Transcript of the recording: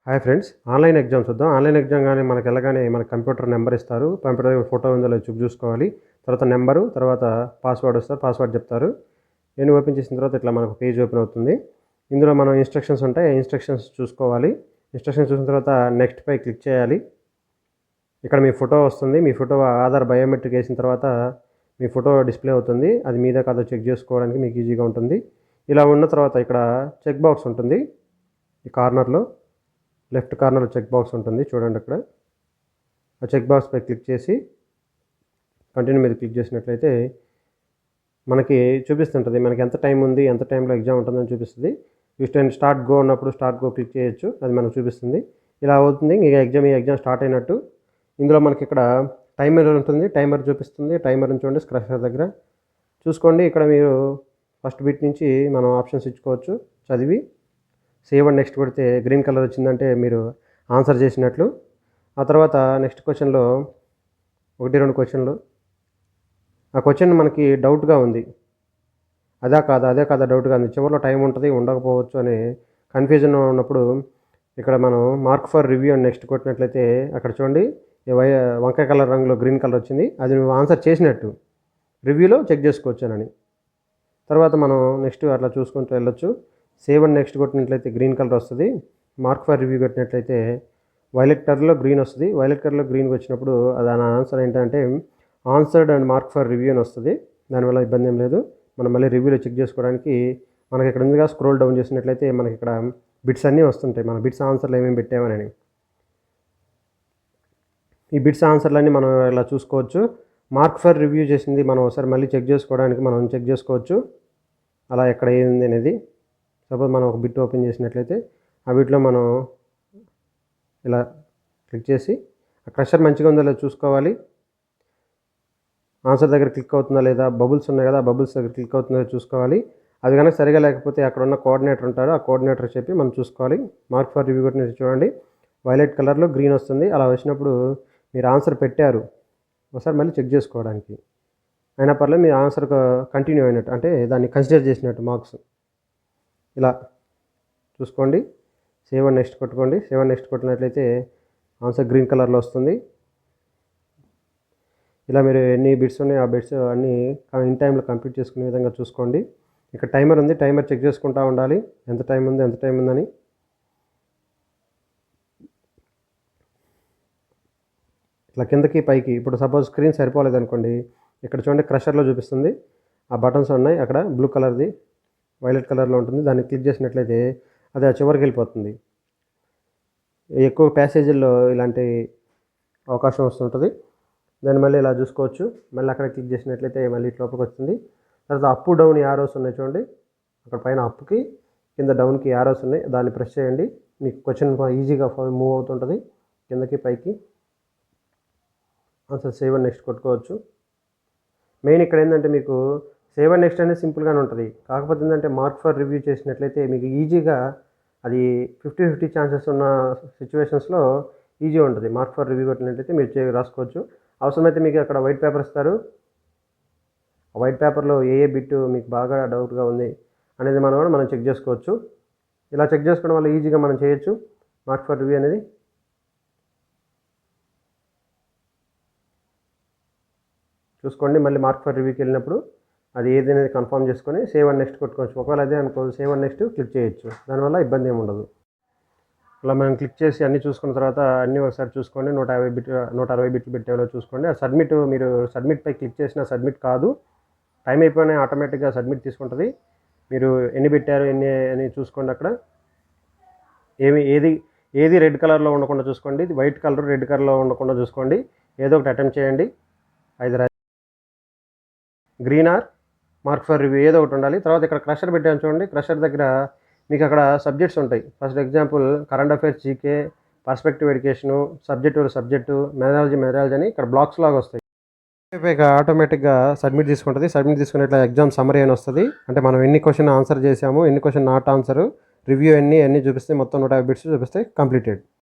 Hi friends, online exams చూద్దాం. Online exam కానీ మనకు వెళ్ళగానే మనకు కంప్యూటర్ నెంబర్ ఇస్తారు. కంప్యూటర్ ఫోటో ఉందో లేదో చూసుకోవాలి. తర్వాత నెంబరు, తర్వాత పాస్వర్డ్ ఇస్తారు. పాస్వర్డ్ చెప్తారు. నేను ఓపెన్ చేసిన తర్వాత ఇట్లా మనకు పేజ్ ఓపెన్ అవుతుంది. ఇందులో మనం ఇన్స్ట్రక్షన్స్ ఉంటాయి. ఇన్స్ట్రక్షన్స్ చూసుకోవాలి. ఇన్స్ట్రక్షన్స్ చూసిన తర్వాత నెక్స్ట్ పై క్లిక్ చేయాలి. ఇక్కడ మీ ఫోటో వస్తుంది. మీ ఫోటో ఆధార్ బయోమెట్రిక్ వేసిన తర్వాత మీ ఫోటో డిస్ప్లే అవుతుంది. అది మీద కాదో చెక్ చేసుకోవడానికి మీకు ఈజీగా ఉంటుంది. ఇలా ఉన్న తర్వాత ఇక్కడ చెక్ బాక్స్ ఉంటుంది. ఈ కార్నర్లో లెఫ్ట్ కార్నర్లో చెక్ బాక్స్ ఉంటుంది చూడండి. అక్కడ ఆ చెక్ బాక్స్ పై క్లిక్ చేసి కంటిన్యూ మీద క్లిక్ చేసినట్లయితే మనకి చూపిస్తుంటుంది మనకి ఎంత టైం ఉంది, ఎంత టైంలో ఎగ్జామ్ ఉంటుందని చూపిస్తుంది. స్టార్ట్ గో ఉన్నప్పుడు స్టార్ట్ గో క్లిక్ చేయొచ్చు, అది మనకు చూపిస్తుంది. ఇలా అవుతుంది. ఈ ఎగ్జామ్ స్టార్ట్ అయినట్టు. ఇందులో మనకి ఇక్కడ టైమర్ ఉంటుంది. టైమర్ చూపిస్తుంది. టైమర్ చూడండి స్క్రషర్ దగ్గర చూసుకోండి. ఇక్కడ మీరు ఫస్ట్ బిట్ నుంచి మనం ఆప్షన్స్ ఇచ్చుకోవచ్చు. చదివి సేవ్ అండ్ నెక్స్ట్ కొడితే గ్రీన్ కలర్ వచ్చిందంటే మీరు ఆన్సర్ చేసినట్లు. ఆ తర్వాత నెక్స్ట్ క్వశ్చన్లో 1-2 క్వశ్చన్లు. ఆ క్వశ్చన్ మనకి డౌట్గా ఉంది, అదే కాదా డౌట్గా ఉంది. చివరిలో టైం ఉంటుంది, ఉండకపోవచ్చు అనే కన్ఫ్యూజన్ ఉన్నప్పుడు ఇక్కడ మనం మార్క్ ఫర్ రివ్యూ అని నెక్స్ట్ కొట్టినట్లయితే అక్కడ చూడండి వంకాయ కలర్ రంగులో గ్రీన్ కలర్ వచ్చింది. అది నువ్వు ఆన్సర్ చేసినట్టు రివ్యూలో చెక్ చేసుకోవచ్చానని. తర్వాత మనం నెక్స్ట్ అట్లా చూసుకుంటూ వెళ్ళొచ్చు. సేవ్ అండ్ నెక్స్ట్ కొట్టినట్లయితే గ్రీన్ కలర్ వస్తుంది. మార్క్ ఫర్ రివ్యూ కొట్టినట్లయితే వైలెట్ కలర్లో గ్రీన్ వస్తుంది. వైలెట్ కలర్లో గ్రీన్కి వచ్చినప్పుడు దాని ఆన్సర్ ఏంటంటే answered and mark for review అని వస్తుంది. దానివల్ల ఇబ్బంది ఏం లేదు. మనం మళ్ళీ రివ్యూలో చెక్ చేసుకోవడానికి మనకి ఇక్కడ ఉందిగా స్క్రోల్ డౌన్ చేసినట్లయితే మనకి ఇక్కడ బిట్స్ అన్నీ వస్తుంటాయి. మన బిట్స్ ఆన్సర్లు ఏమేమి పెట్టామని. ఈ బిట్స్ ఆన్సర్లన్నీ మనం ఇలా చూసుకోవచ్చు. మార్క్ ఫర్ రివ్యూ చేసింది మనం ఒకసారి మళ్ళీ చెక్ చేసుకోవడానికి మనం చెక్ చేసుకోవచ్చు అలా ఎక్కడ ఏంది అనేది. సపోజ్ మనం ఒక బిట్ ఓపెన్ చేసినట్లయితే ఆ బిట్లో మనం ఇలా క్లిక్ చేసి ఆ క్రషర్ మంచిగా ఉందో లేదో చూసుకోవాలి. ఆన్సర్ దగ్గర క్లిక్ అవుతుందా లేదా, బబుల్స్ ఉన్నాయి కదా, ఆ బబుల్స్ దగ్గర క్లిక్ అవుతుందో చూసుకోవాలి. అవి కనుక సరిగా లేకపోతే అక్కడ ఉన్న కోఆర్డినేటర్ ఉంటారు, ఆ కోఆర్డినేటర్ చెప్పి మనం చూసుకోవాలి. మార్క్ ఫర్ రివ్యూ కొట్టిన చూడండి వైలెట్ కలర్లో గ్రీన్ వస్తుంది. అలా వచ్చినప్పుడు మీరు ఆన్సర్ పెట్టారు, ఒకసారి మళ్ళీ చెక్ చేసుకోవడానికి. అయినా పర్లేదు మీ ఆన్సర్ కంటిన్యూ అయినట్టు, అంటే దాన్ని కన్సిడర్ చేసినట్టు మార్క్స్. ఇలా చూసుకోండి. సేవ్ అండ్ నెక్స్ట్ కొట్టుకోండి. సేవ్ అండ్ నెక్స్ట్ కొట్టినట్లయితే ఆన్సర్ గ్రీన్ కలర్లో వస్తుంది. ఇలా మీరు ఎన్ని బిట్స్ ఉన్నాయో ఆ బిట్స్ అన్నీ ఇన్ టైంలో కంప్లీట్ చేసుకునే విధంగా చూసుకోండి. ఇక్కడ టైమర్ ఉంది. టైమర్ చెక్ చేసుకుంటూ ఉండాలి ఎంత టైం ఉందని. ఇట్లా కిందకి పైకి. ఇప్పుడు సపోజ్ స్క్రీన్ సరిపోలేదు అనుకోండి, ఇక్కడ చూడండి క్రషర్లో చూపిస్తుంది. ఆ బటన్స్ ఉన్నాయి, అక్కడ బ్లూ కలర్ది వైలెట్ కలర్లో ఉంటుంది. దాన్ని క్లిక్ చేసినట్లయితే అది ఆ చివరికి వెళ్ళిపోతుంది. ఎక్కువ ప్యాసేజీల్లో ఇలాంటి అవకాశం వస్తుంటుంది. దాన్ని మళ్ళీ ఇలా చూసుకోవచ్చు. మళ్ళీ అక్కడ క్లిక్ చేసినట్లయితే మళ్ళీ లోపలికి వస్తుంది. తర్వాత అప్ డౌన్ యారోస్ ఉన్నాయి చూడండి. అక్కడ పైన అప్కి, కింద డౌన్కి యారోస్ ఉన్నాయి. దాన్ని ప్రెస్ చేయండి. మీకు క్వశ్చన్ ఈజీగా మూవ్ అవుతుంటుంది కిందకి పైకి. ఆన్సర్ సేవ్ అండ్ నెక్స్ట్ కొట్టుకోవచ్చు. మెయిన్ ఇక్కడ ఏంటంటే మీకు సేవ్ అండ్ నెక్స్ట్ అనేది సింపుల్గానే ఉంటుంది. కాకపోతే ఏంటంటే మార్క్ ఫర్ రివ్యూ చేసినట్లయితే మీకు ఈజీగా అది 50-50 ఛాన్సెస్ ఉన్న సిచ్యువేషన్స్లో ఈజీగా ఉంటుంది. మార్క్ ఫర్ రివ్యూ కొట్టినట్లయితే మీరు రాసుకోవచ్చు. అవసరమైతే మీకు అక్కడ వైట్ పేపర్ ఇస్తారు. ఆ వైట్ పేపర్లో ఏ బిట్ మీకు బాగా డౌట్గా ఉంది అనేది మనం చెక్ చేసుకోవచ్చు. ఇలా చెక్ చేసుకోవడం వల్ల ఈజీగా మనం చేయొచ్చు మార్క్ ఫర్ రివ్యూ అనేది. చూసుకోండి. మళ్ళీ మార్క్ ఫర్ రివ్యూకి వెళ్ళినప్పుడు అది ఏది అనేది కన్ఫర్మ్ చేసుకొని సేవ్ అండ్ నెక్స్ట్ కొట్టుకోవచ్చు. ఒకవేళ అదే అనుకో సేవ్ అండ్ నెక్స్ట్ క్లిక్ చేయొచ్చు. దానివల్ల ఇబ్బంది ఏమి ఉండదు. అలా మనం క్లిక్ చేసి అన్నీ చూసుకున్న తర్వాత అన్నీ ఒకసారి చూసుకోండి. 160 బిట్లు పెట్టేలో చూసుకోండి. ఆ మీరు సబ్మిట్ పై క్లిక్ చేసినా సబ్మిట్ కాదు. టైం అయిపోయినా ఆటోమేటిక్గా సబ్మిట్ తీసుకుంటుంది. మీరు ఎన్ని పెట్టారు ఎన్ని అని చూసుకోండి. అక్కడ ఏది రెడ్ కలర్లో ఉండకుండా చూసుకోండి. వైట్ కలర్ రెడ్ కలర్లో ఉండకుండా చూసుకోండి. ఏదో ఒకటి అటెంప్ట్ చేయండి. Either green are mark for review ఏదో ఒకటి ఉండాలి. తర్వాత ఇక్కడ క్రషర్ పెట్టాను చూడండి. క్రషర్ దగ్గర మీకు అక్కడ సబ్జెక్ట్స్ ఉంటాయి. First example current affairs, GK, perspective education, subject methodology అని ఇక్కడ బ్లాక్స్ లాగా వస్తాయి. ఆటోమేటిక్గా సబ్మిట్ తీసుకుంటుంది. సబ్మిట్ తీసుకుని ఇట్లా ఎగ్జామ్ సమ్మరీ అని వస్తుంది. అంటే మనం ఎన్ని క్వశ్చన్ ఆన్సర్ చేసాము, ఎన్ని క్వశ్చన్ నాట్ ఆన్సర్, రివ్యూ అన్నీ చూపిస్తే మొత్తం 150 బిట్స్ చూపిస్తే కంప్లీటెడ్.